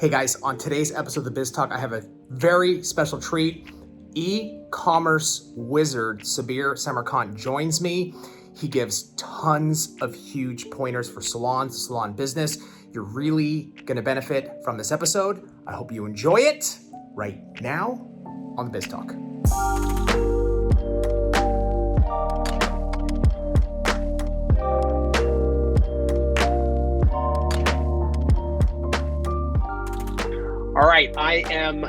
Hey guys, on today's episode of the Biz Talk, I have a very special treat. E-commerce wizard Sabir Semerkant joins me. He gives tons of huge pointers for salons, salon business. You're really gonna benefit from this episode. I hope you enjoy it right now on the Biz Talk. All right, I am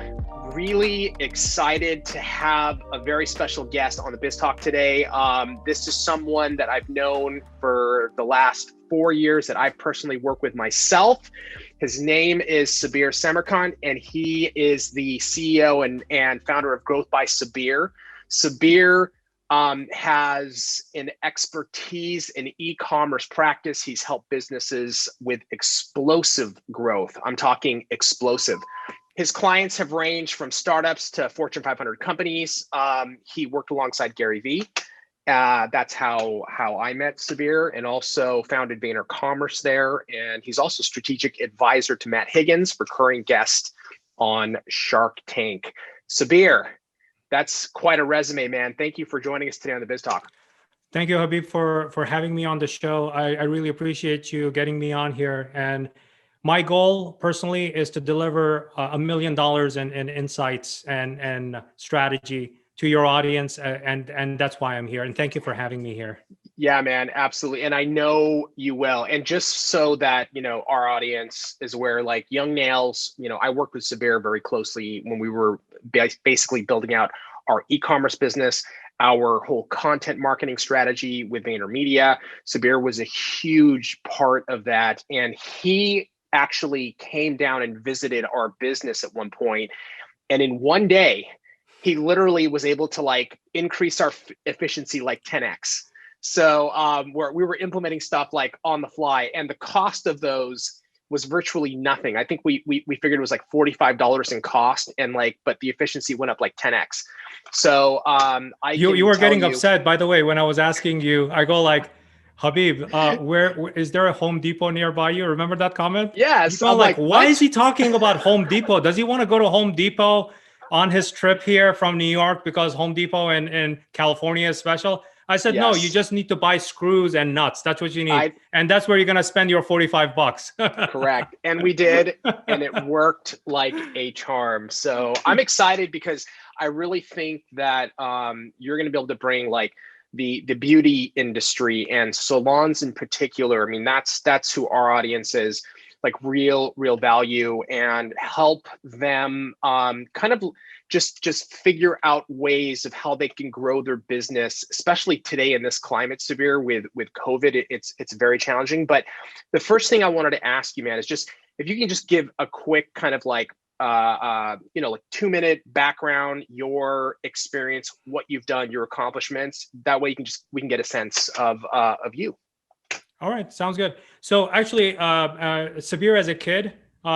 really excited to have a very special guest on the Biz Talk today. This is someone that I've known for the last 4 years that I personally work with myself. His name is Sabir Semerkant, and he is the CEO and founder of Growth by Sabir. Sabir has an expertise in e-commerce practice. He's helped businesses with explosive growth. I'm talking explosive. His clients have ranged from startups to Fortune 500 companies. He worked alongside Gary Vee. That's how I met Sabir, and also founded Vayner Commerce there. And he's also strategic advisor to Matt Higgins, recurring guest on Shark Tank. Sabir, that's quite a resume, man. Thank you for joining us today on the Biz Talk. Thank you, Habib, for having me on the show. I really appreciate you getting me on here. And my goal personally is to deliver $1 million in insights and strategy to your audience. And that's why I'm here. And thank you for having me here. Yeah, man, absolutely. And I know you will. And just so that, our audience is aware, like Young Nails, I worked with Sabir very closely when we were basically building out our e-commerce business, our whole content marketing strategy with VaynerMedia. Sabir was a huge part of that. And he actually came down and visited our business at one point. And in one day, he literally was able to increase our efficiency 10x. So we were implementing stuff on the fly, and the cost of those was virtually nothing. I think we figured it was $45 in cost, and but the efficiency went up 10x. So you were getting upset, by the way, when I was asking you. I go Habib, where is there a Home Depot nearby you? Remember that comment? Yes. I'm why is he talking about Home Depot? Does he want to go to Home Depot on his trip here from New York because Home Depot in California is special? I said, yes. No, you just need to buy screws and nuts. That's what you need. And that's where you're going to spend your $45. Correct. And we did, and it worked like a charm. So I'm excited because I really think that you're going to be able to bring the beauty industry and salons in particular. I mean, that's who our audience is, real value, and help them kind of just figure out ways of how they can grow their business, especially today in this climate, Sabir, with COVID. It's very challenging. But the first thing I wanted to ask you, man, is just if you can just give a quick kind of 2-minute background, your experience, what you've done, your accomplishments. That way we can get a sense of you. All right, sounds good. So actually, Sabir as a kid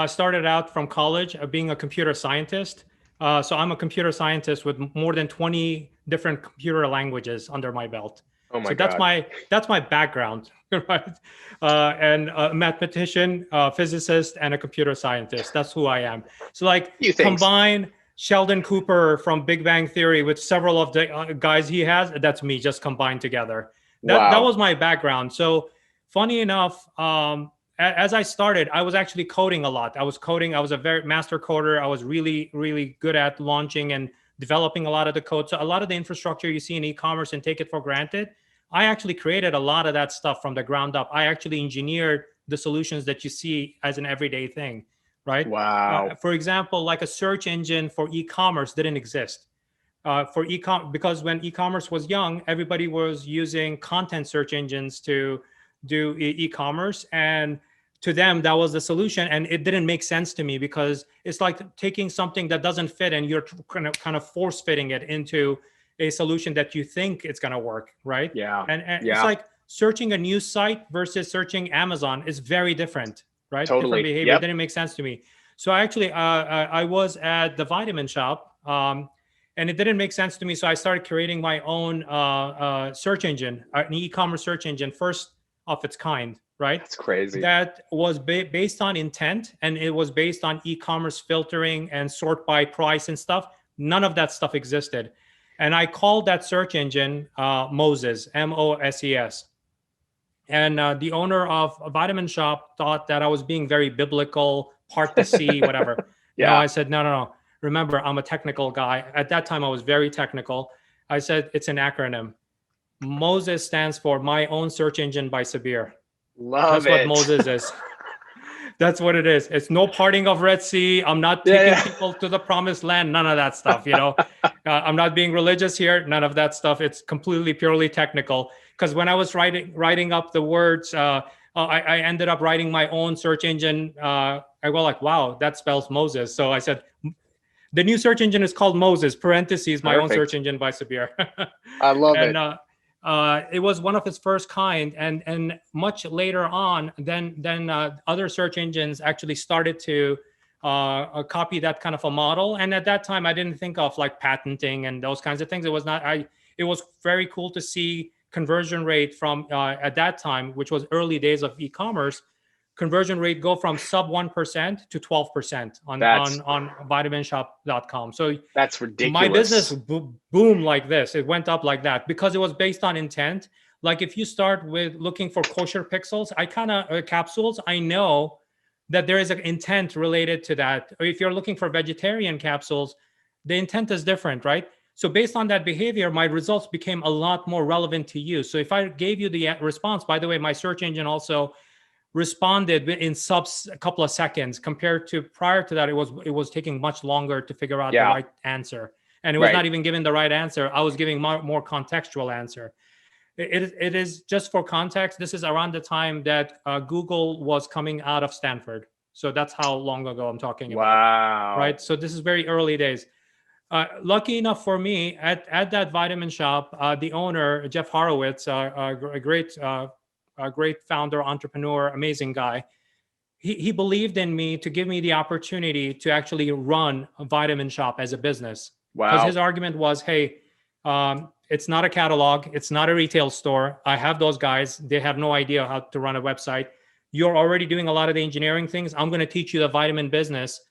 started out from college being a computer scientist. So I'm a computer scientist with more than 20 different computer languages under my belt. Oh my so God. that's my background, right? And a mathematician, physicist, and a computer scientist. That's who I am. So combine Sheldon Cooper from Big Bang Theory with several of the guys he has. That's me, just combined together. That was my background. So funny enough, as I started, I was actually coding a lot. I was a very master coder. I was really, really good at launching and developing a lot of the code. So a lot of the infrastructure you see in e-commerce and take it for granted, I actually created a lot of that stuff from the ground up. I actually engineered the solutions that you see as an everyday thing, right? Wow. For example, a search engine for e-commerce didn't exist. Because when e-commerce was young, everybody was using content search engines to do e-commerce, and to them that was the solution, and it didn't make sense to me because it's like taking something that doesn't fit and you're kind of force fitting it into a solution that you think it's going to work, right? Yeah. And it's like searching a news site versus searching Amazon is very different, right? Totally. Different behavior. Yep. It didn't make sense to me. So actually, I was at the vitamin shop, and it didn't make sense to me. So I started creating my own search engine, an e-commerce search engine, first of its kind. right? That's crazy. That was based on intent, and it was based on e-commerce filtering and sort by price and stuff. None of that stuff existed. And I called that search engine Moses, Moses. And the owner of a vitamin shop thought that I was being very biblical, part to see, whatever. Yeah. No, I said, no. Remember, I'm a technical guy. At that time, I was very technical. I said, it's an acronym. Moses stands for My Own Search Engine by Sabir. Love That's it. what Moses is. That's what it is. It's no parting of Red Sea. I'm not taking people to the promised land. None of that stuff, I'm not being religious here. None of that stuff. It's completely, purely technical. Because when I was writing up the words, I ended up writing my own search engine. I go like, wow, that spells Moses. So I said, the new search engine is called Moses, parentheses, my own search engine by Sabir. I love it. It was one of its first kind, and much later on, then other search engines actually started to copy that kind of a model. And at that time, I didn't think of like patenting and those kinds of things. It was not. It was very cool to see conversion rate from at that time, which was early days of e-commerce. Conversion rate go from sub 1% to 12% on vitaminshop.com. So that's ridiculous. My business boomed like this. It went up like that because it was based on intent. Like if you start with looking for kosher pixels, capsules, I know that there is an intent related to that. Or if you're looking for vegetarian capsules, the intent is different, right? So based on that behavior, my results became a lot more relevant to you. So if I gave you the response, by the way, my search engine also responded in a couple of seconds compared to prior to that. It was taking much longer to figure out the right answer. And it was not even giving the right answer. I was giving more contextual answer. It is just for context. This is around the time that Google was coming out of Stanford. So that's how long ago I'm talking about. Wow. Right. So this is very early days. Lucky enough for me, at that vitamin shop, the owner, Jeff Horowitz, a great founder, entrepreneur, amazing guy. He believed in me to give me the opportunity to actually run a vitamin shop as a business. Wow. Because his argument was, hey, it's not a catalog. It's not a retail store. I have those guys. They have no idea how to run a website. You're already doing a lot of the engineering things. I'm going to teach you the vitamin business.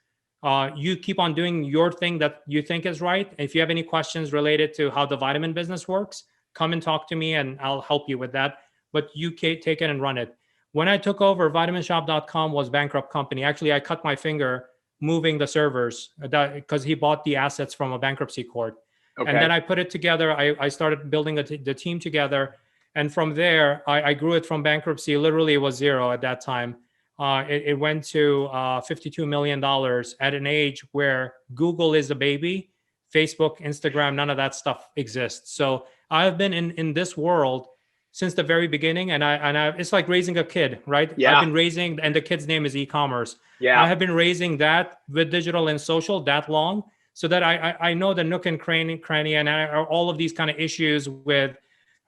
You keep on doing your thing that you think is right. If you have any questions related to how the vitamin business works, come and talk to me and I'll help you with that. But you take it and run it. When I took over, vitaminshop.com was a bankrupt company. Actually, I cut my finger moving the servers because he bought the assets from a bankruptcy court. Okay. And then I put it together. I started building the team together. And from there, I grew it from bankruptcy. Literally, it was zero at that time. It went to $52 million at an age where Google is a baby, Facebook, Instagram, none of that stuff exists. So I've been in this world since the very beginning, and it's like raising a kid, right? Yeah. I've been raising, and the kid's name is e-commerce. Yeah. I have been raising that with digital and social that long, so that I know the nook and cranny and all of these kind of issues with,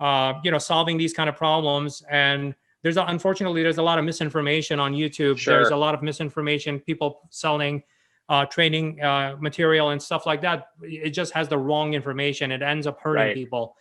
solving these kind of problems. And unfortunately, there's a lot of misinformation on YouTube. Sure. There's a lot of misinformation, people selling training material and stuff like that. It just has the wrong information. It ends up hurting people.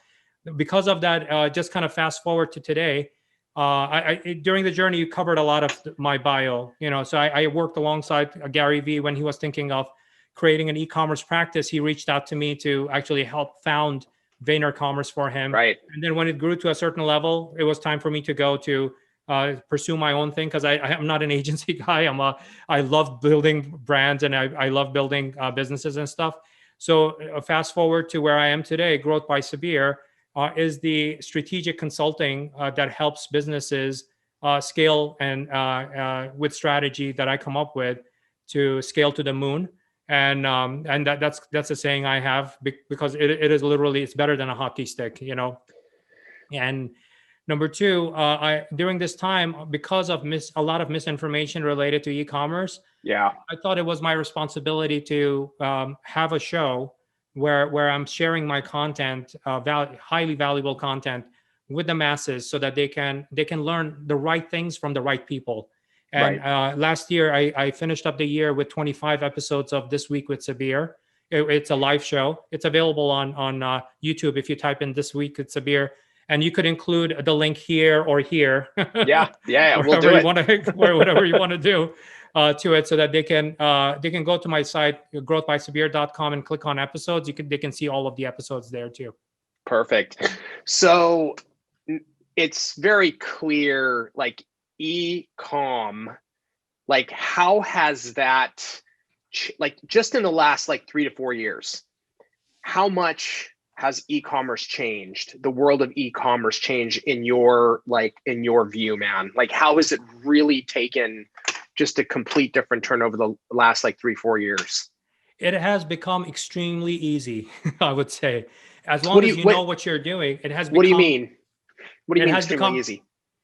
Because of that, just kind of fast forward to today, during the journey, you covered a lot of my bio, so I worked alongside Gary Vee when he was thinking of creating an e-commerce practice. He reached out to me to actually help found VaynerCommerce for him. Right. And then when it grew to a certain level, it was time for me to go to pursue my own thing, because I'm not an agency guy. I love building brands and I love building businesses and stuff. So fast forward to where I am today, Growth by Sabir is the strategic consulting that helps businesses scale and with strategy that I come up with to scale to the moon. And that's a saying I have, because it is literally, it's better than a hockey stick, And number two, during this time, because of a lot of misinformation related to e-commerce, I thought it was my responsibility to have a show where I'm sharing my content, highly valuable content, with the masses, so that they can learn the right things from the right people. And last year, I finished up the year with 25 episodes of This Week with Sabir. It's a live show. It's available on YouTube if you type in This Week with Sabir. and you could include the link here or here. Yeah, we'll do it. Whatever you want to do to it, so that they can go to my site, growthbysabir.com, and click on episodes. They can see all of the episodes there too. Perfect. So it's very clear, like e-com, like how has that, like just in the last like 3 to 4 years, how much has e-commerce changed? The world of e-commerce changed in your view, man? Like how has it really taken just a complete different turn over the last like 3-4 years? It has become extremely easy, I would say. As long as you know what you're doing, it has become. What do you mean? What do you mean extremely easy?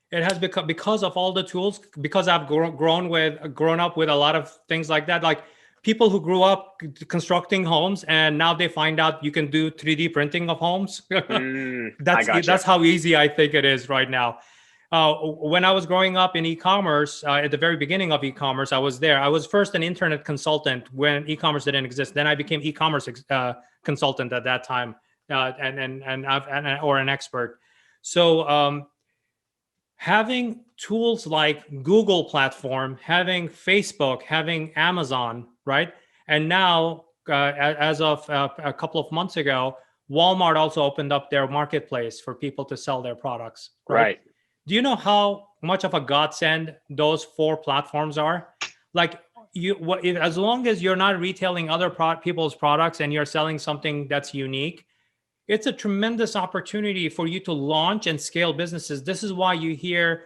It has become, because of all the tools, because I've grown up with a lot of things like that. Like people who grew up constructing homes and now they find out you can do 3D printing of homes. That's how easy I think it is right now. When I was growing up in e-commerce, at the very beginning of e-commerce, I was there. I was first an internet consultant when e-commerce didn't exist. Then I became e-commerce consultant at that time, or an expert. So having tools like Google platform, having Facebook, having Amazon, right? And now, as of a couple of months ago, Walmart also opened up their marketplace for people to sell their products. Right. Do you know how much of a godsend those 4 platforms are? Like as long as you're not retailing other people's products and you're selling something that's unique, it's a tremendous opportunity for you to launch and scale businesses. This is why you hear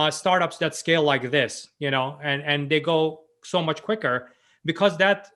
startups that scale like this, and they go so much quicker, because that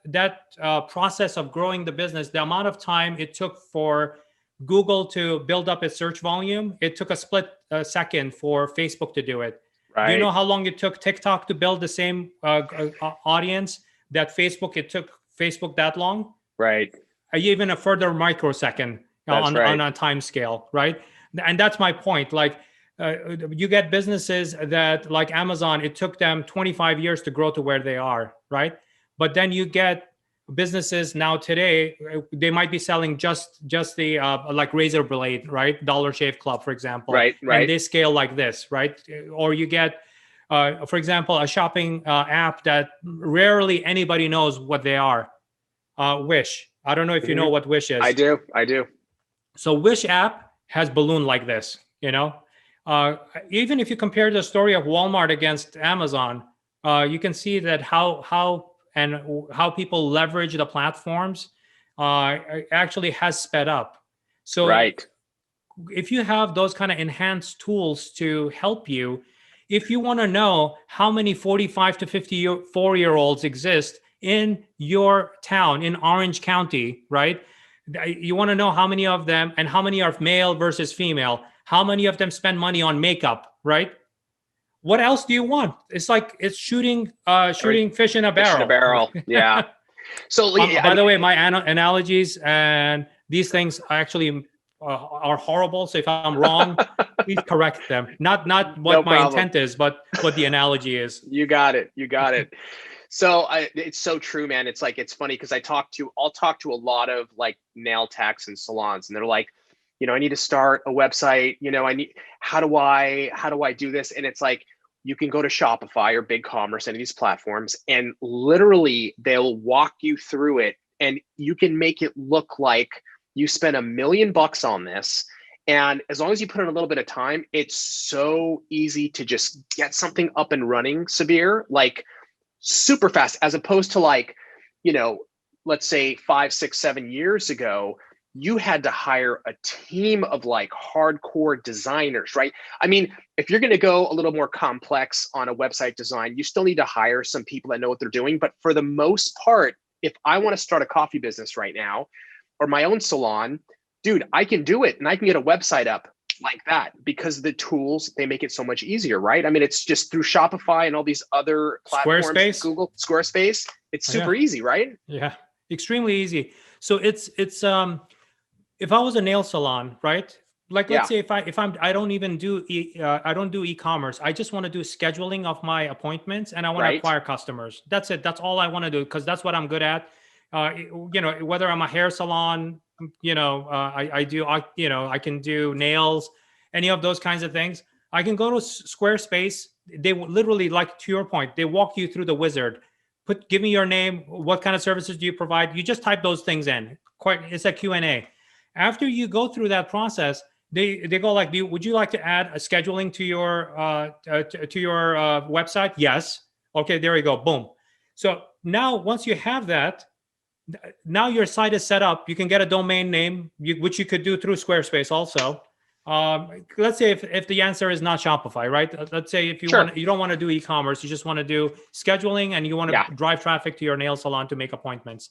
process of growing the business, the amount of time it took for Google to build up its search volume, it took a split second for Facebook to do it. Right. Do you know how long it took TikTok to build the same audience that Facebook? It took Facebook that long. Right. Even a further microsecond. On a time scale, right? And that's my point. Like you get businesses that, like Amazon, it took them 25 years to grow to where they are, right? But then you get businesses now today, they might be selling just the like razor blade, right? Dollar Shave Club, for example. Right. And they scale like this, right? Or you get, for example, a shopping app that rarely anybody knows what they are. Wish. I don't know if you know what Wish is. I do. So Wish app has ballooned like this, even if you compare the story of Walmart against Amazon, you can see that how people leverage the platforms actually has sped up. So if you have those kind of enhanced tools to help you, if you want to know how many 45 to 54-year-olds exist in your town in Orange County, right? You want to know how many of them, and how many are male versus female, how many of them spend money on makeup, right? What else do you want? It's like it's shooting fish in a barrel. Fish in a barrel, yeah. So by the way, my analogies and these things actually are horrible. So if I'm wrong, please correct them. Not what my intent is, but what the analogy is. You got it. So it's so true, man. It's like, it's funny because I'll talk to a lot of like nail techs and salons, and they're like, I need to start a website. How do I do this? And it's like, you can go to Shopify or BigCommerce, any of these platforms, and literally they'll walk you through it, and you can make it look like you spent $1 million on this. And as long as you put in a little bit of time, it's so easy to just get something up and running, Sabir, like super fast, as opposed to like, let's say 5, 6, 7 years ago, you had to hire a team of like hardcore designers, right? I mean, if you're going to go a little more complex on a website design, you still need to hire some people that know what they're doing. But for the most part, if I want to start a coffee business right now or my own salon, dude, I can do it, and I can get a website up like that because the tools, they make it so much easier, right? I mean, it's just through Shopify and all these other platforms, Squarespace. Google, Squarespace. It's super easy, right? Yeah, extremely easy. So it's if I was a nail salon, right? Like, let's say I don't even do e-commerce. I just want to do scheduling of my appointments, and I want to acquire customers. That's it. That's all I want to do, because that's what I'm good at. Whether I'm a hair salon, I can do nails, any of those kinds of things, I can go to Squarespace. They literally, like to your point, they walk you through the wizard. Give me your name. What kind of services do you provide? You just type those things in. It's a Q&A. After you go through that process, they go like, would you like to add a scheduling to your website? Yes. Okay, there you go. Boom. So now once you have that, now your site is set up. You can get a domain name, which you could do through Squarespace also. Let's say if the answer is not Shopify, right? Let's say if you you don't want to do e-commerce, you just want to do scheduling and you want to drive traffic to your nail salon to make appointments.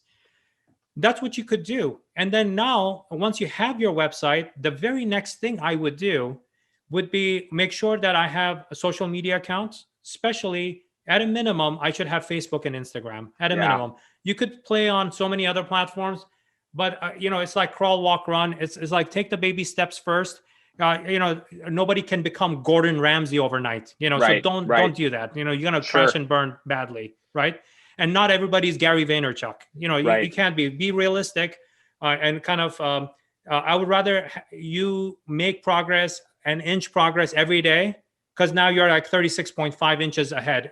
That's what you could do. And then now, once you have your website, the very next thing I would do would be make sure that I have a social media accounts, especially at a minimum, I should have Facebook and Instagram at a minimum. You could play on so many other platforms, but it's like crawl, walk, run. It's like take the baby steps first. Nobody can become Gordon Ramsay overnight, so don't do that. You're going to crash and burn badly. Right. And not everybody's Gary Vaynerchuk. You can't be realistic and kind of, I would rather you make progress and inch progress every day, because now you're like 36.5 inches ahead,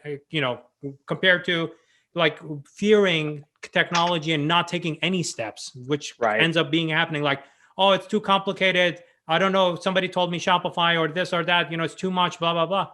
compared to like fearing technology and not taking any steps, which ends up being happening. Like, oh, it's too complicated. I don't know. Somebody told me Shopify or this or that, it's too much, blah, blah, blah.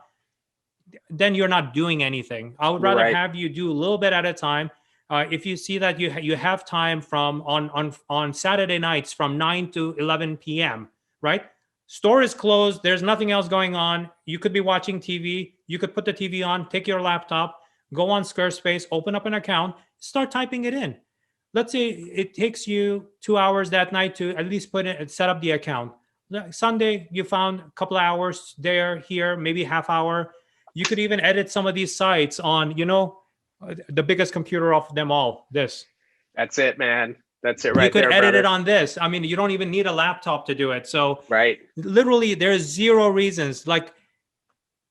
Then you're not doing anything. I would rather have you do a little bit at a time. If you see that you have time from on Saturday nights from 9 to 11 p.m., right? Store is closed. There's nothing else going on. You could be watching TV. You could put the TV on, take your laptop, go on Squarespace, open up an account, start typing it in. Let's say it takes you 2 hours that night to at least set up the account. Sunday, you found a couple of hours there, here, maybe half hour. You could even edit some of these sites on, the biggest computer of them all, this. That's it, man. That's it right there, you could edit it on this. I mean, you don't even need a laptop to do it. So literally there's zero reasons. Like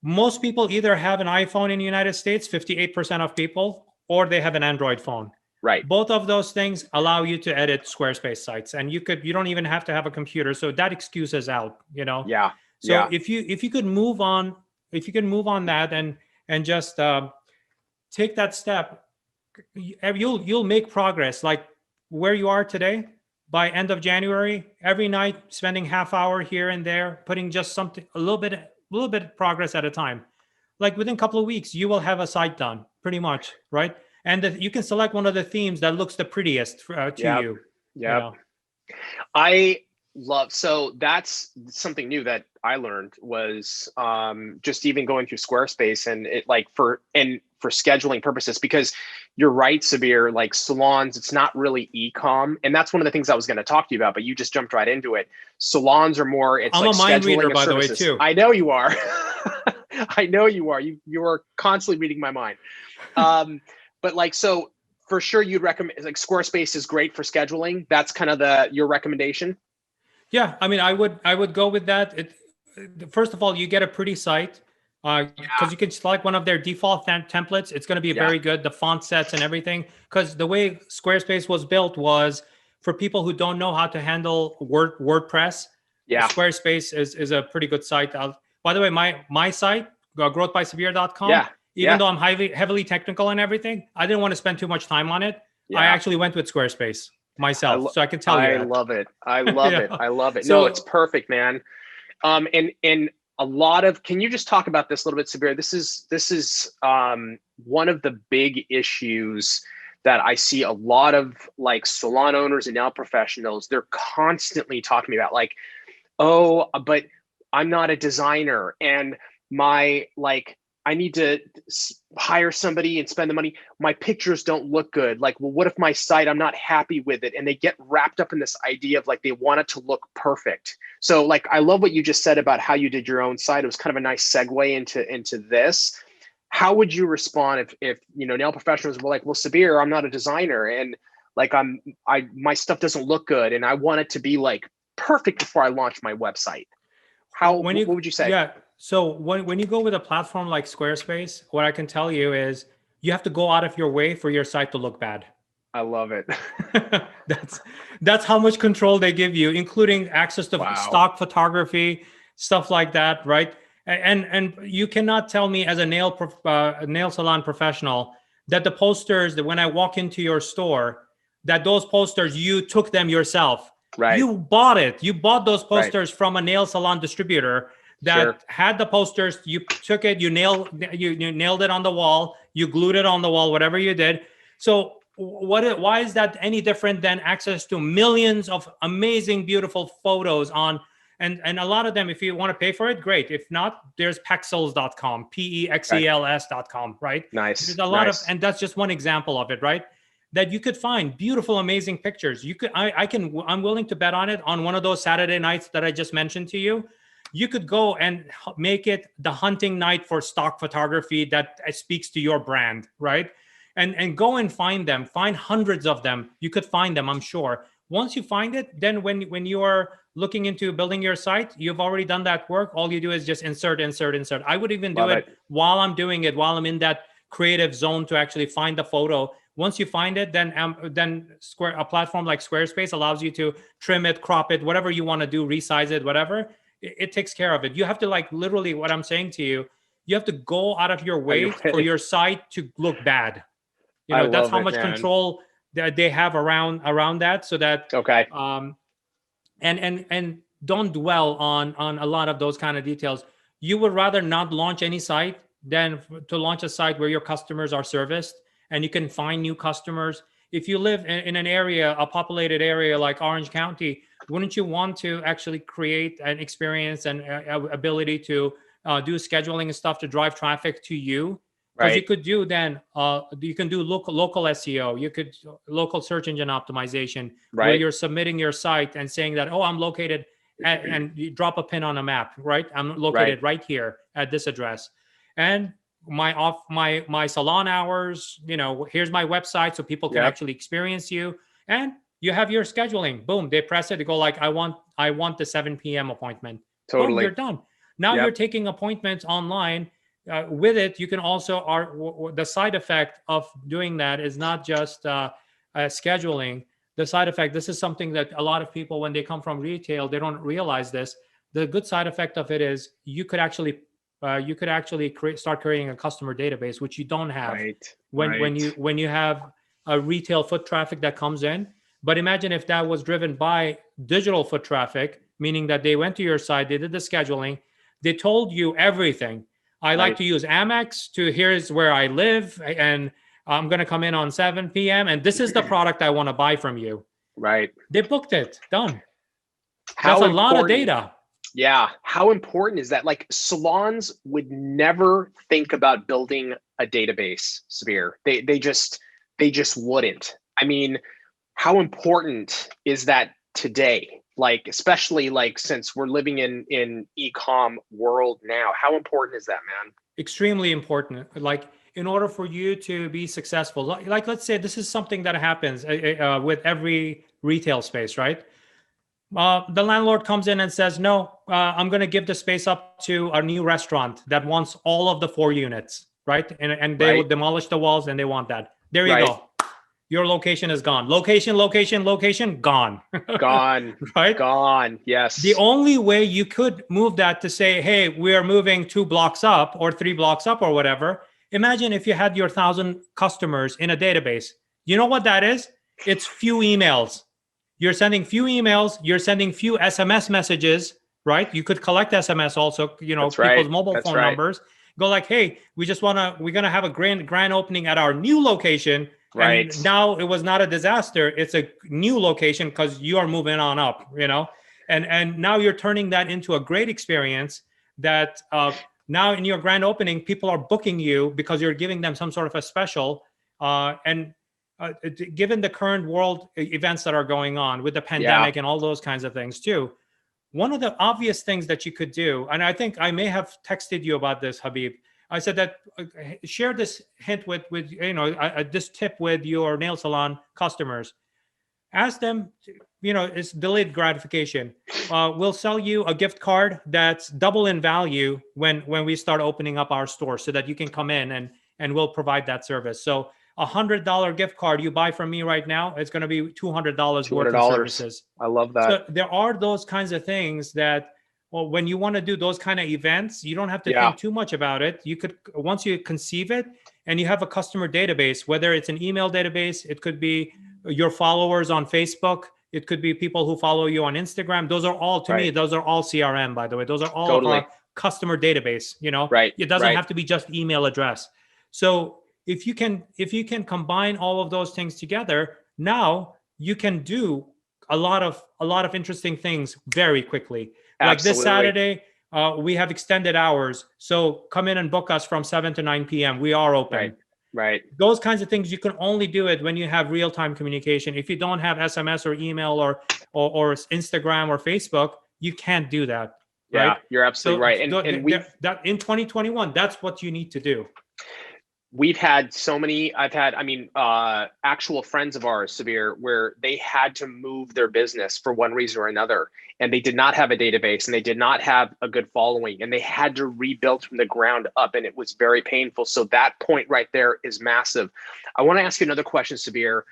most people either have an iPhone in the United States, 58% of people, or they have an Android phone. Right. Both of those things allow you to edit Squarespace sites, and you don't even have to have a computer. So that excuse is out, Yeah. So if you could move on, that and just take that step, you'll make progress. Like where you are today, by end of January, every night spending half hour here and there, putting just a little bit of progress at a time. Like within a couple of weeks, you will have a site done, pretty much, right? And you can select one of the themes that looks the prettiest to you. Yeah. So that's something new that I learned was just even going through Squarespace and it for scheduling purposes, because you're right, Sabir, like salons, it's not really e-com. And that's one of the things I was going to talk to you about, but you just jumped right into it. Salons are more, I'm like a mind reader, by the way, too. I know you are. I know you are. You are constantly reading my mind. But so for sure you'd recommend, like Squarespace is great for scheduling. That's kind of your recommendation. Yeah, I mean, I would go with that. First of all, you get a pretty site because you can select one of their default templates. It's going to be very good. The font sets and everything, because the way Squarespace was built was for people who don't know how to handle WordPress. Yeah, Squarespace is a pretty good site. By the way, my site, growthbysabir.com. Yeah. Even though I'm heavily technical and everything, I didn't want to spend too much time on it. Yeah. I actually went with Squarespace myself, so I can tell you. I love it. I love it. I love it. So, no, it's perfect, man. And a lot of, can you just talk about this a little bit, Sabir? This is one of the big issues that I see a lot of like salon owners and nail professionals. They're constantly talking about like, oh, but I'm not a designer, and I need to hire somebody and spend the money. My pictures don't look good. Like, well, what if my site, I'm not happy with it? And they get wrapped up in this idea of like, they want it to look perfect. So like, I love what you just said about how you did your own site. It was kind of a nice segue into this. How would you respond if nail professionals were like, well, Sabir, I'm not a designer, and like my stuff doesn't look good, and I want it to be like perfect before I launch my website. What would you say? Yeah. So when you go with a platform like Squarespace, what I can tell you is you have to go out of your way for your site to look bad. I love it. That's how much control they give you, including access to stock photography. stuff like that, right? And you cannot tell me as a nail salon professional that the posters that when I walk into your store, that those posters, you took them yourself. Right. You bought it. You bought those posters Right. from a nail salon distributor that had the posters. You took it, you nailed it on the wall, you glued it on the wall, whatever you did. So why is that any different than access to millions of amazing, beautiful photos on, and a lot of them, if you want to pay for it, great. If not, there's pexels.com, PEXELS.com, right? Nice. There's a lot of, and that's just one example of it, right? That you could find beautiful, amazing pictures. You could, I'm willing to bet on it on one of those Saturday nights that I just mentioned to you. You could go and make it the hunting night for stock photography that speaks to your brand, right? And go and find them, find hundreds of them. You could find them, I'm sure. Once you find it, then when you are looking into building your site, you've already done that work. All you do is just insert. I would even do it while I'm doing it, while I'm in that creative zone to actually find the photo. Once you find it, then a platform like Squarespace allows you to trim it, crop it, whatever you want to do, resize it, whatever. It takes care of it. You have to, like, literally what I'm saying to you, you have to go out of your way for your site to look bad. You know, that's how much control that they have around that, so that and don't dwell on a lot of those kind of details. You would rather not launch any site than to launch a site where your customers are serviced and you can find new customers. If you live in an area, a populated area like Orange County, wouldn't you want to actually create an experience and ability to do scheduling and stuff to drive traffic to you? Because you could do then, you can do local SEO, you could local search engine optimization, where you're submitting your site and saying that, oh, I'm located and you drop a pin on a map, right? I'm located right here at this address. And my salon hours, you know, here's my website so people can actually experience you. And you have your scheduling. Boom, they press it, they go like, I want the 7 p.m. appointment. Totally. Boom, you're done. Now you're taking appointments online. With it, you can also, the side effect of doing that is not just scheduling. The side effect, this is something that a lot of people, when they come from retail, they don't realize this. The good side effect of it is you could actually start creating a customer database, which you don't have when you have a retail foot traffic that comes in. But imagine if that was driven by digital foot traffic, meaning that they went to your site, they did the scheduling, they told you everything. I like to use Amex here's where I live, and I'm going to come in on 7 p.m. and this is the product I want to buy from you. Right. They booked it. Done. That's a lot of data. Yeah. How important is that? Like, salons would never think about building a database, Sabir. They just wouldn't. I mean, how important is that today? Like, especially like since we're living in e-com world now, how important is that, man? Extremely important. Like, in order for you to be successful, like let's say this is something that happens with every retail space, right? The landlord comes in and says, no, I'm going to give the space up to a new restaurant that wants all of the 4 units, right? And they will demolish the walls and they want that. There you go. Your location is gone. Location, gone. Gone. Right? Gone. Yes. The only way you could move that to say, hey, we are moving 2 blocks up or 3 blocks up or whatever. Imagine if you had your 1,000 customers in a database. You know what that is? It's few emails. You're sending few emails. You're sending few SMS messages, right? You could collect SMS also, you know, people's mobile phone numbers. Go like, hey, we're going to have a grand opening at our new location. Right. And now it was not a disaster. It's a new location because you are moving on up, you know, and now you're turning that into a great experience that now in your grand opening, people are booking you because you're giving them some sort of a special. And given the current world events that are going on with the pandemic and all those kinds of things too, one of the obvious things that you could do, and I think I may have texted you about this, Habib, I said that share this hint with you know, this tip with your nail salon customers. Ask them, you know, it's delayed gratification. We'll sell you a gift card that's double in value when we start opening up our store, so that you can come in and we'll provide that service. So $100 gift card you buy from me right now, it's going to be $200 worth of services. I love that. So there are those kinds of things that or when you want to do those kind of events, you don't have to think too much about it. You could, once you conceive it and you have a customer database, whether it's an email database, it could be your followers on Facebook, it could be people who follow you on Instagram. Those are all, to me, those are all CRM, by the way. Those are all of our customer database, you know. It doesn't have to be just email address. So if you can combine all of those things together, now you can do a lot of interesting things very quickly. Like this Saturday, we have extended hours. So come in and book us from 7 to 9 p.m. We are open. Right. Those kinds of things, you can only do it when you have real-time communication. If you don't have SMS or email or Instagram or Facebook, you can't do that. Yeah, right? You're absolutely right. And we that in 2021, that's what you need to do. We've had so many, actual friends of ours, Sabir, where they had to move their business for one reason or another, and they did not have a database and they did not have a good following, and they had to rebuild from the ground up, and it was very painful. So that point right there is massive. I want to ask you another question, Sabir,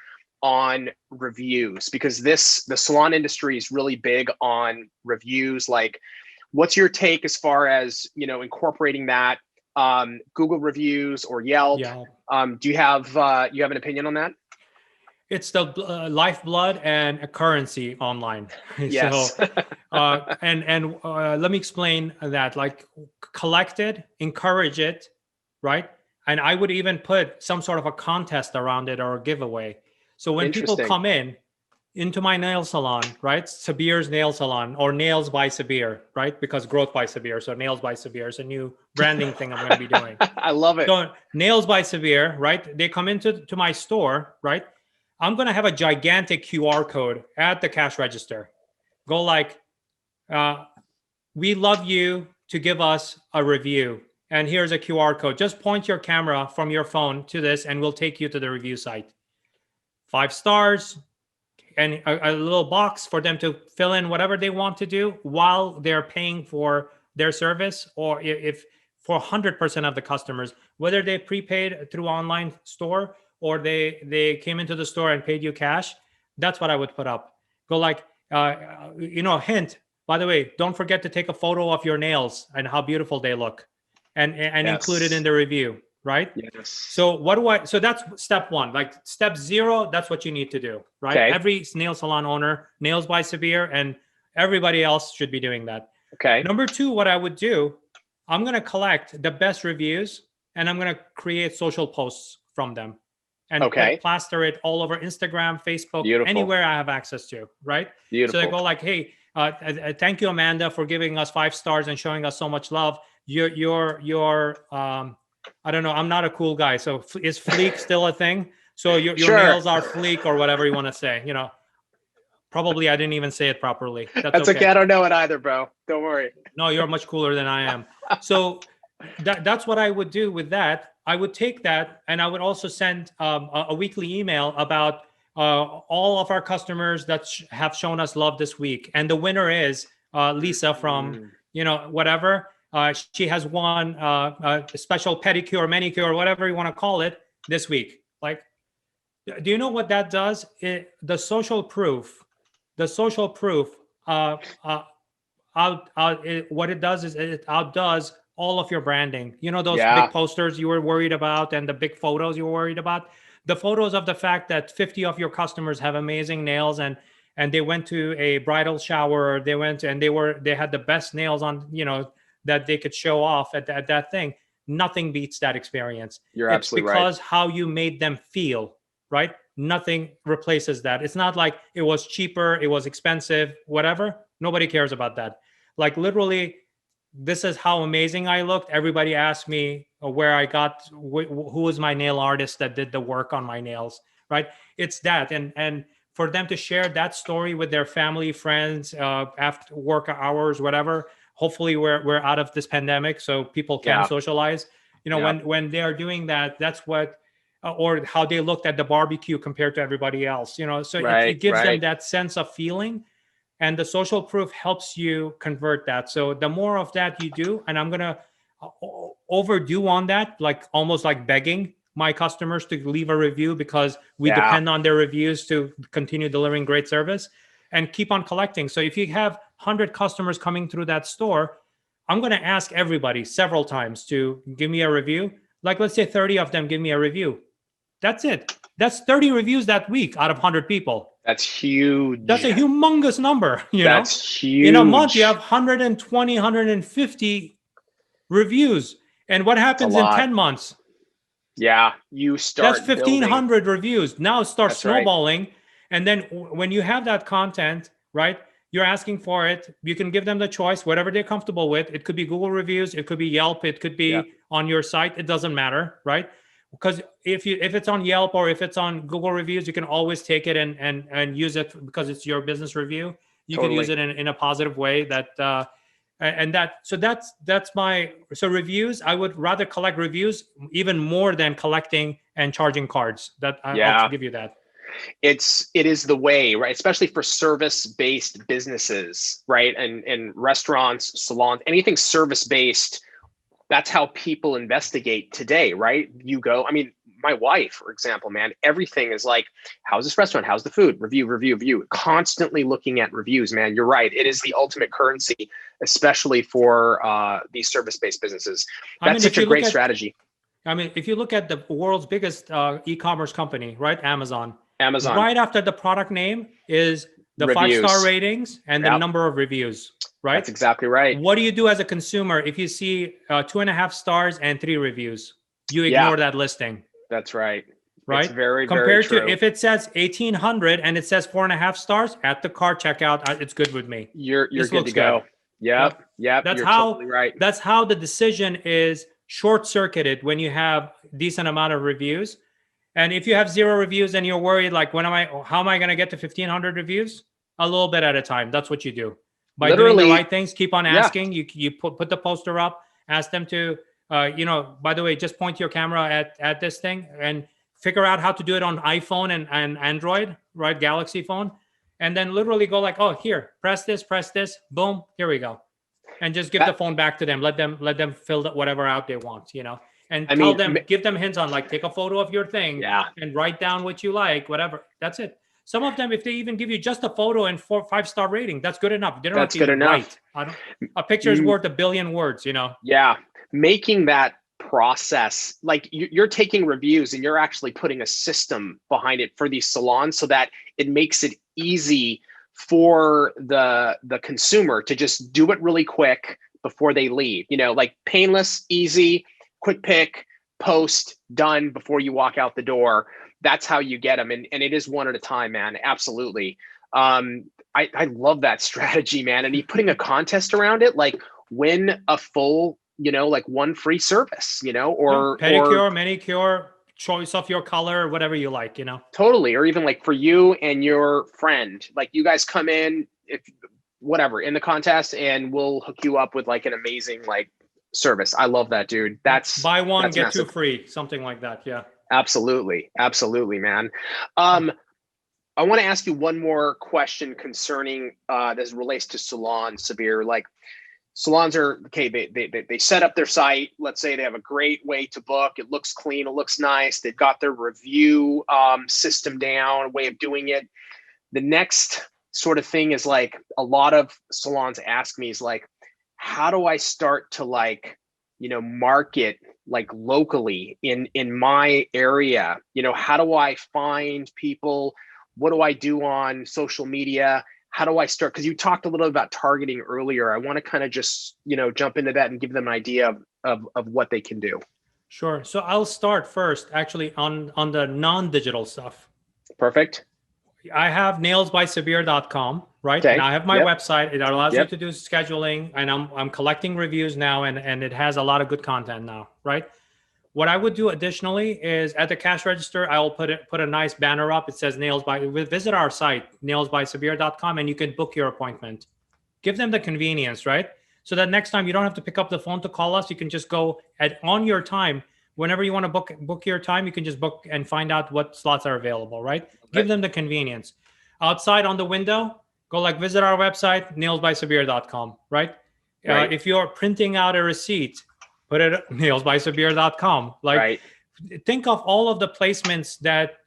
on reviews, because the salon industry is really big on reviews. Like, what's your take as far as, incorporating that? Google reviews or Yelp. Do you have an opinion on that? It's the lifeblood and a currency online. Yes. So, and let me explain that. Like, collect it, encourage it, right? And I would even put some sort of a contest around it or a giveaway. So when people come into my nail salon, right? Sabir's Nail Salon, or Nails by Sabir, right? Because Growth by Sabir. So Nails by Sabir is a new branding thing I'm going to be doing. I love it. So Nails by Sabir, right? They come into my store, right? I'm going to have a gigantic QR code at the cash register. Go like, we love you to give us a review. And here's a QR code. Just point your camera from your phone to this and we'll take you to the review site. 5 stars. And a little box for them to fill in whatever they want to do while they're paying for their service, or if for 100% of the customers, whether they prepaid through online store or they came into the store and paid you cash, that's what I would put up. Go like, hint, by the way, don't forget to take a photo of your nails and how beautiful they look and include it in the review. Right? Yes. So so that's step 1. Like step 0, that's what you need to do, right? Okay. Every nail salon owner, Nails by Sabir, and everybody else should be doing that. Okay. Number 2, what I would do, I'm going to collect the best reviews and I'm going to create social posts from them and plaster it all over Instagram, Facebook, anywhere I have access to, right? Beautiful. So they go like, hey, thank you, Amanda, for giving us 5 stars and showing us so much love. Your I don't know. I'm not a cool guy. So is fleek still a thing? So your nails are fleek or whatever you want to say. Probably I didn't even say it properly. That's okay. I don't know it either, bro. Don't worry. No, you're much cooler than I am. So that's what I would do with that. I would take that and I would also send a weekly email about all of our customers that have shown us love this week. And the winner is Lisa from, whatever. She has won a special pedicure, manicure, whatever you want to call it, this week. Like, do you know what that does? The social proof. What it does is it outdoes all of your branding. Those big posters you were worried about and the big photos you were worried about. The photos of the fact that 50 of your customers have amazing nails and they went to a bridal shower, or they went and they had the best nails on, that they could show off at that thing. Nothing beats that experience. You're absolutely right. It's because how you made them feel, right? Nothing replaces that. It's not like it was cheaper, it was expensive, whatever. Nobody cares about that. Like literally, this is how amazing I looked. Everybody asked me where I got, who was my nail artist that did the work on my nails, right? It's that. And for them to share that story with their family, friends, after work hours, whatever. Hopefully we're out of this pandemic so people can socialize. When they are doing that, that's what, or how they looked at the barbecue compared to everybody else, so it gives them that sense of feeling, and the social proof helps you convert that. So the more of that you do, and I'm going to overdo on that, like almost like begging my customers to leave a review because we depend on their reviews to continue delivering great service, and keep on collecting. So if you have 100 customers coming through that store, I'm going to ask everybody several times to give me a review. Like, let's say 30 of them give me a review. That's it. That's 30 reviews that week out of 100 people. That's huge. That's a humongous number. That's huge. In a month, you have 120, 150 reviews. And what happens in 10 months? Yeah, you start. That's 1,500 reviews. Now it starts snowballing. Right. And then when you have that content, right, you're asking for it. You can give them the choice, whatever they're comfortable with. It could be Google reviews. It could be Yelp. It could be on your site. It doesn't matter, right? Because if it's on Yelp or if it's on Google reviews, you can always take it and use it because it's your business review. You can use it in a positive way. So reviews. I would rather collect reviews even more than collecting and charging cards. I'll give you that. It is the way, right? Especially for service-based businesses, right? And restaurants, salons, anything service-based. That's how people investigate today, right? You go, I mean, my wife, for example, man, everything is like, how's this restaurant? How's the food? Review. Constantly looking at reviews, man. You're right. It is the ultimate currency, especially for these service-based businesses. That's such a great strategy. I mean, if you look at the world's biggest e-commerce company, right? Amazon. Right after the product name is the reviews. 5-star ratings and the number of reviews. Right? That's exactly right. What do you do as a consumer if you see 2.5 stars and 3 reviews? You ignore that listing. That's right. Right? It's very, compared very true. To if it says 1,800 and it says 4.5 stars at the cart checkout, it's good with me. You're good to go. Yep. That's totally right. That's how the decision is short-circuited when you have decent amount of reviews. And if you have 0 reviews and you're worried, like, how am I going to get to 1,500 reviews? A little bit at a time. That's what you do. By doing the right things, keep on asking. You put the poster up, ask them to, by the way, just point your camera at this thing and figure out how to do it on iPhone and Android, right? Galaxy phone. And then literally go like, oh, here, press this, boom, here we go. And just give the phone back to them. Let them fill whatever out they want, and give them hints on, like, take a photo of your thing and write down what you like, whatever. That's it. Some of them, if they even give you just a photo and 4 or 5-star rating, that's good enough. They don't have to even write. A picture is worth 1 billion words, Yeah. Making that process, like you're taking reviews and you're actually putting a system behind it for these salons so that it makes it easy for the consumer to just do it really quick before they leave. Like painless, easy, quick pick, post, done before you walk out the door. That's how you get them. And it is one at a time, man. Absolutely. I love that strategy, man. And you putting a contest around it, like win a full, like one free service, or pedicure, manicure, choice of your color, whatever you like, Totally. Or even like for you and your friend, like you guys come in, whatever, in the contest, and we'll hook you up with like an amazing like service. I love that, dude. Buy one, get massive. 2 free, something like that. Yeah. Absolutely, man. I want to ask you one more question concerning this relates to salons, Sabir. Like salons are okay. They set up their site. Let's say they have a great way to book. It looks clean. It looks nice. They've got their review system down, way of doing it. The next sort of thing is like a lot of salons ask me is like, how do I start to like, market like locally in my area? How do I find people? What do I do on social media? How do I start? Because you talked a little about targeting earlier. I want to kind of just, jump into that and give them an idea of what they can do. Sure. So I'll start first actually on the non-digital stuff. Perfect. I have nailsbysabir.com, right? Okay. And I have my website. It allows you to do scheduling, and I'm collecting reviews now, and it has a lot of good content now, right? What I would do additionally is at the cash register, I will put a nice banner up. It says visit our site, nailsbysabir.com, and you can book your appointment. Give them the convenience, right? So that next time you don't have to pick up the phone to call us. You can just go on your time. Whenever you want to book your time, you can just book and find out what slots are available, right? Okay. Give them the convenience. Outside on the window, go like visit our website, nailsbysabir.com, right? If you're printing out a receipt, put it at nailsbysabir.com. Like, think of all of the placements that,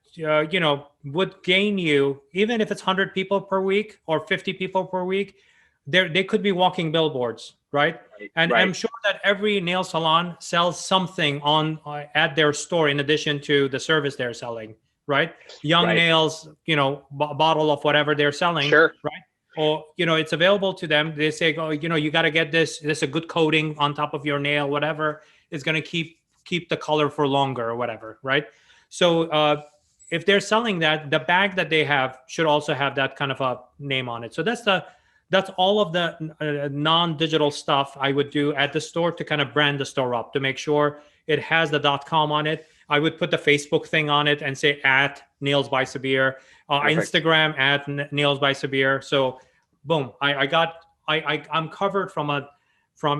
would gain you, even if it's 100 people per week or 50 people per week, they could be walking billboards, right? And I'm sure that every nail salon sells something on at their store in addition to the service they're selling, right? Young nails, bottle of whatever they're selling, right? Or it's available to them. They say, oh, you got to get this a good coating on top of your nail, whatever is going to keep the color for longer or whatever, right? So if they're selling that, the bag that they have should also have that kind of a name on it. So that's all of the non-digital stuff I would do at the store to kind of brand the store up, to make sure it has the .com on it. I would put the Facebook thing on it and say at Nails by Sabir, Instagram at Nails by Sabir. So boom, I'm covered from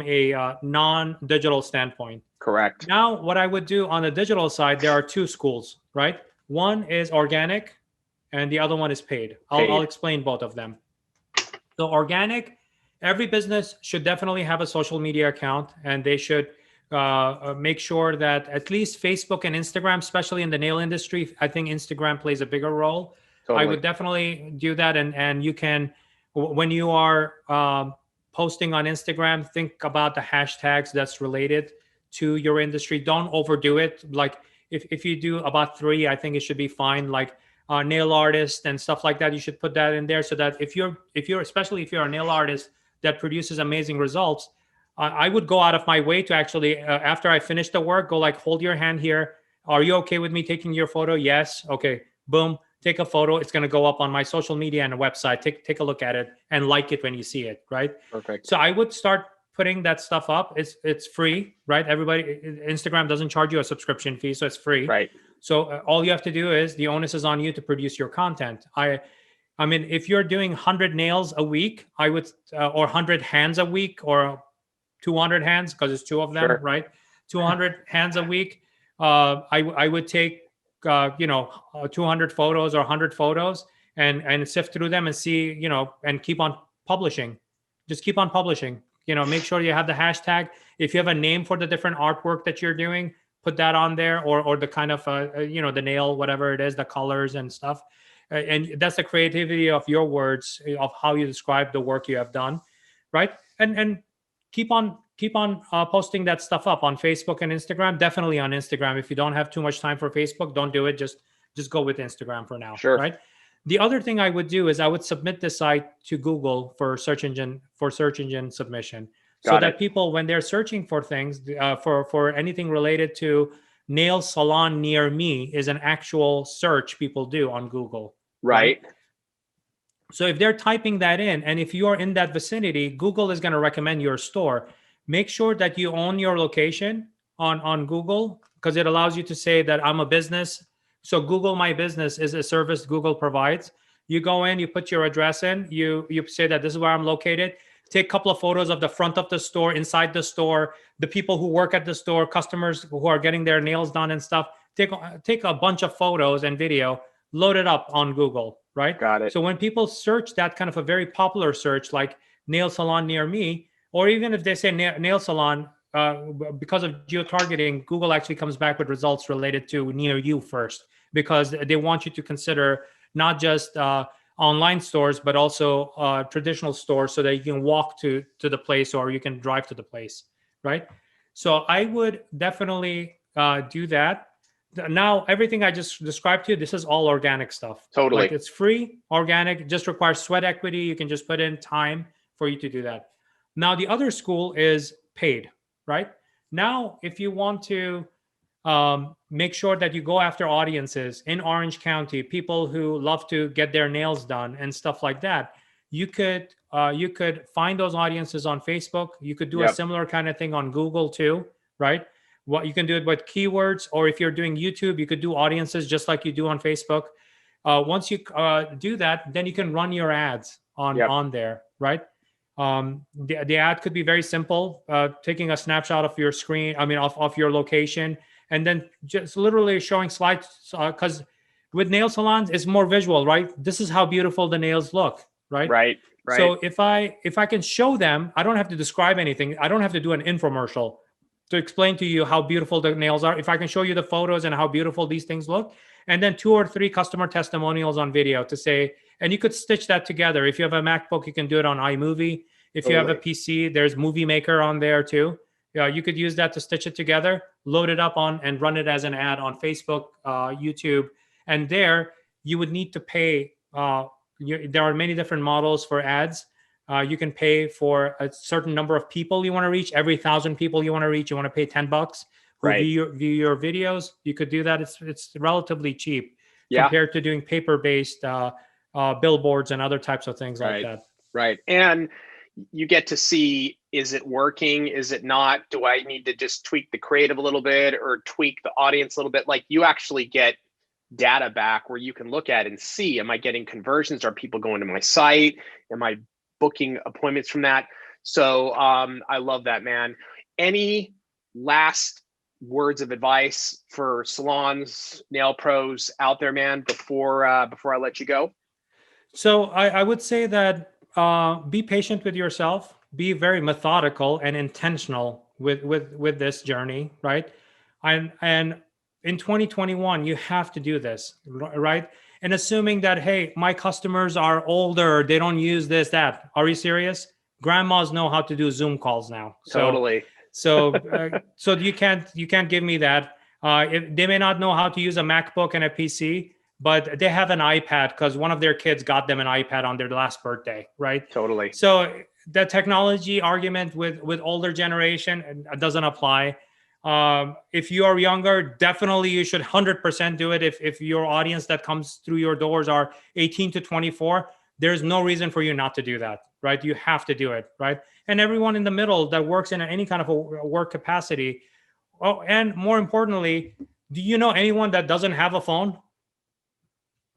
a non-digital standpoint. Correct. Now, what I would do on the digital side, there are two schools, right? One is organic and the other one is paid. I'll explain both of them. So organic, every business should definitely have a social media account, and they should make sure that at least Facebook and Instagram, especially in the nail industry, I think Instagram plays a bigger role. Totally. I would definitely do that. And you can, when you are posting on Instagram, think about the hashtags that's related to your industry. Don't overdo it. Like if you do about 3, I think it should be fine. Like nail artist and stuff like that, you should put that in there so that if you're especially if you're a nail artist that produces amazing results, I would go out of my way to actually after I finish the work, go like, hold your hand here. Are you okay with me taking your photo? Yes. Okay. Boom. Take a photo. It's going to go up on my social media and a website. Take a look at it and like it when you see it. Right. Perfect. So I would start putting that stuff up. It's free, right? Everybody, Instagram doesn't charge you a subscription fee, so it's free. Right. So all you have to do is the onus is on you to produce your content. I mean, if you're doing 100 nails a week, I would, or 100 hands a week, or 200 hands, because it's 2 of them, right? 200 hands a week. I would take, 200 photos or 100 photos and sift through them and see, and keep on publishing. Just keep on publishing. Make sure you have the hashtag. If you have a name for the different artwork that you're doing, put that on there, or the kind of, the nail, whatever it is, the colors and stuff. And that's the creativity of your words, of how you describe the work you have done, right? And keep on posting that stuff up on Facebook and Instagram. Definitely on Instagram. If you don't have too much time for Facebook, don't do it. Just go with Instagram for now, right? The other thing I would do is I would submit the site to Google for search engine submission, so that people, when they're searching for things, for anything related to nail salon near me, is an actual search people do on Google. Right. So if they're typing that in, and if you're in that vicinity, Google is going to recommend your store. Make sure that you own your location on Google, because it allows you to say that I'm a business. So Google My Business is a service Google provides. You go in, you put your address in, you say that this is where I'm located. Take a couple of photos of the front of the store, inside the store, the people who work at the store, customers who are getting their nails done and stuff. Take a bunch of photos and video, load it up on Google, right? Got it. So when people search that kind of a very popular search, like nail salon near me, or even if they say nail salon, because of geo-targeting, Google actually comes back with results related to near you first, because they want you to consider not just online stores, but also traditional stores, so that you can walk to the place, or you can drive to the place, right? So I would definitely do that. Now, everything I just described to you, this is all organic stuff. Totally. Like, it's free, organic, it just requires sweat equity. You can just put in time for you to do that. Now, the other school is paid, right? Now, if you want to make sure that you go after audiences in Orange County, people who love to get their nails done and stuff like that, you could find those audiences on Facebook. You could do a similar kind of thing on Google too, right? What you can do it with keywords, or if you're doing YouTube, you could do audiences just like you do on Facebook. Once you do that, then you can run your ads on there, right? The ad could be very simple, taking a snapshot of your screen, of your location, and then just literally showing slides, because with nail salons, it's more visual, right? This is how beautiful the nails look, right? Right. So if I can show them, I don't have to describe anything. I don't have to do an infomercial to explain to you how beautiful the nails are. If I can show you the photos and how beautiful these things look, and then 2 or 3 customer testimonials on video to say, and you could stitch that together. If you have a MacBook, you can do it on iMovie. If you have a PC, there's Movie Maker on there too. You could use that to stitch it together, load it up on, and run it as an ad on Facebook, YouTube. And there you would need to pay. There are many different models for ads. You can pay for a certain number of people you want to reach. Every 1,000 people you want to reach, you want to pay $10 who view your videos. You could do that. It's relatively cheap compared to doing paper-based billboards and other types of things like that. Right. And you get to see, is it working? Is it not? Do I need to just tweak the creative a little bit or tweak the audience a little bit? Like, you actually get data back where you can look at and see, am I getting conversions? Are people going to my site? Am I booking appointments from that? So I love that, man. Any last words of advice for salons, nail pros out there, man, before I let you go? So I would say that be patient with yourself, be very methodical and intentional with this journey, right? And in 2021, you have to do this, right? And assuming that, hey, my customers are older, they don't use this, that. Are you serious? Grandmas know how to do Zoom calls now. Totally. So you can't give me that. They may not know how to use a MacBook and a PC, but they have an iPad because one of their kids got them an iPad on their last birthday, right? Totally. So the technology argument with older generation doesn't apply. If you are younger, definitely you should 100% do it. If your audience that comes through your doors are 18 to 24, there's no reason for you not to do that, right? You have to do it, right? And everyone in the middle that works in any kind of a work capacity. Oh, and more importantly, do you know anyone that doesn't have a phone?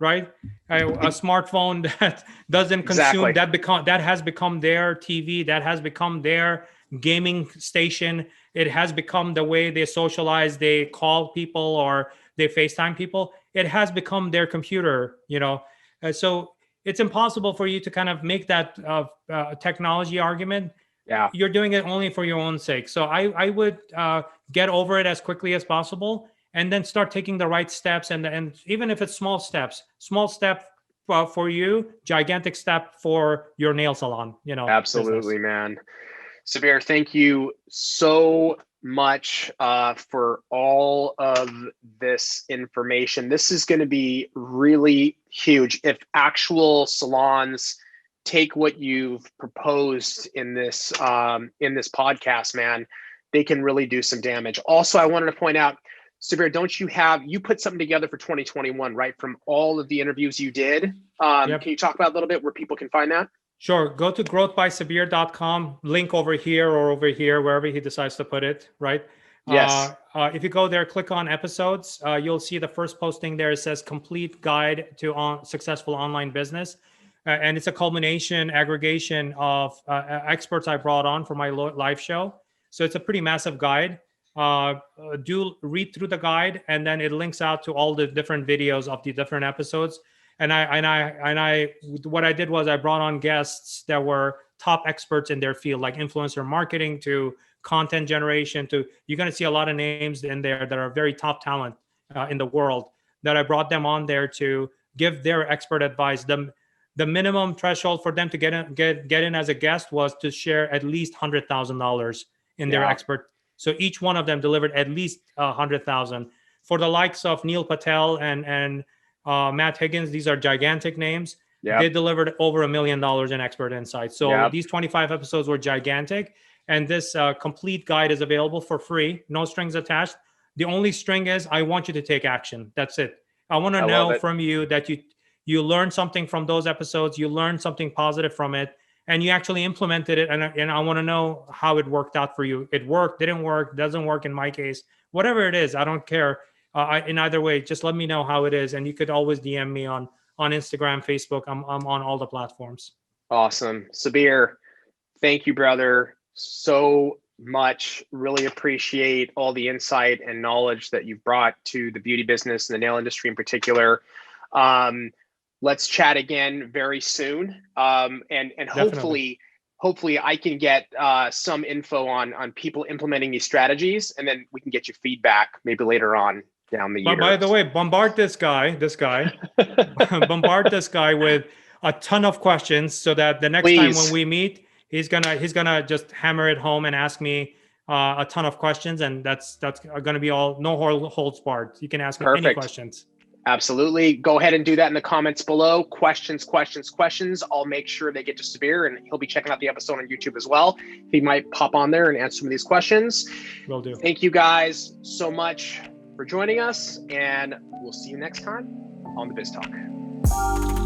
Right, a smartphone that doesn't consume that has become their TV, that has become their gaming station. It has become the way they socialize. They call people or they FaceTime people. It has become their computer. So it's impossible for you to kind of make that technology argument. Yeah, you're doing it only for your own sake. So I would get over it as quickly as possible. And then start taking the right steps, and even if it's small step for you, gigantic step for your nail salon. Absolutely, business. Man. Sabir, thank you so much for all of this information. This is going to be really huge if actual salons take what you've proposed in this podcast, man. They can really do some damage. Also, I wanted to point out, Sabir, you put something together for 2021, right? From all of the interviews you did. Can you talk about a little bit where people can find that? Sure. Go to growthbysabir.com, link over here or over here, wherever he decides to put it, right? Yes. If you go there, click on episodes, you'll see the first posting there. It says complete guide to successful online business. And it's a culmination, aggregation of experts I brought on for my live show. So it's a pretty massive guide. Do read through the guide, and then it links out to all the different videos of the different episodes. And what I did was I brought on guests that were top experts in their field, like influencer marketing to content generation to, you're going to see a lot of names in there that are very top talent in the world, that I brought them on there to give their expert advice. The minimum threshold for them to get in as a guest was to share at least $100,000 in their expert. So each one of them delivered at least 100,000. For the likes of Neil Patel and Matt Higgins, these are gigantic names. They delivered over $1 million in expert insights. So these 25 episodes were gigantic. And this complete guide is available for free, no strings attached. The only string is I want you to take action. That's it. I want to know from you that you learned something from those episodes. You learned something positive from it, and you actually implemented it. And I want to know how it worked out for you. It worked, didn't work, doesn't work in my case. Whatever it is, I don't care. In either way, just let me know how it is. And you could always DM me on Instagram, Facebook. I'm on all the platforms. Awesome. Sabir, thank you, brother, so much. Really appreciate all the insight and knowledge that you've brought to the beauty business and the nail industry in particular. Let's chat again very soon. And hopefully I can get some info on people implementing these strategies, and then we can get you feedback maybe later on down the year. By the way, bombard this guy, bombard this guy with a ton of questions so that the next time when we meet, he's gonna just hammer it home and ask me a ton of questions, and that's going to be all no holds barred. You can ask me any questions. Absolutely. Go ahead and do that in the comments below. Questions. I'll make sure they get to Sabir, and he'll be checking out the episode on YouTube as well. He might pop on there and answer some of these questions. Will do. Thank you guys so much for joining us, and we'll see you next time on the Biz Talk.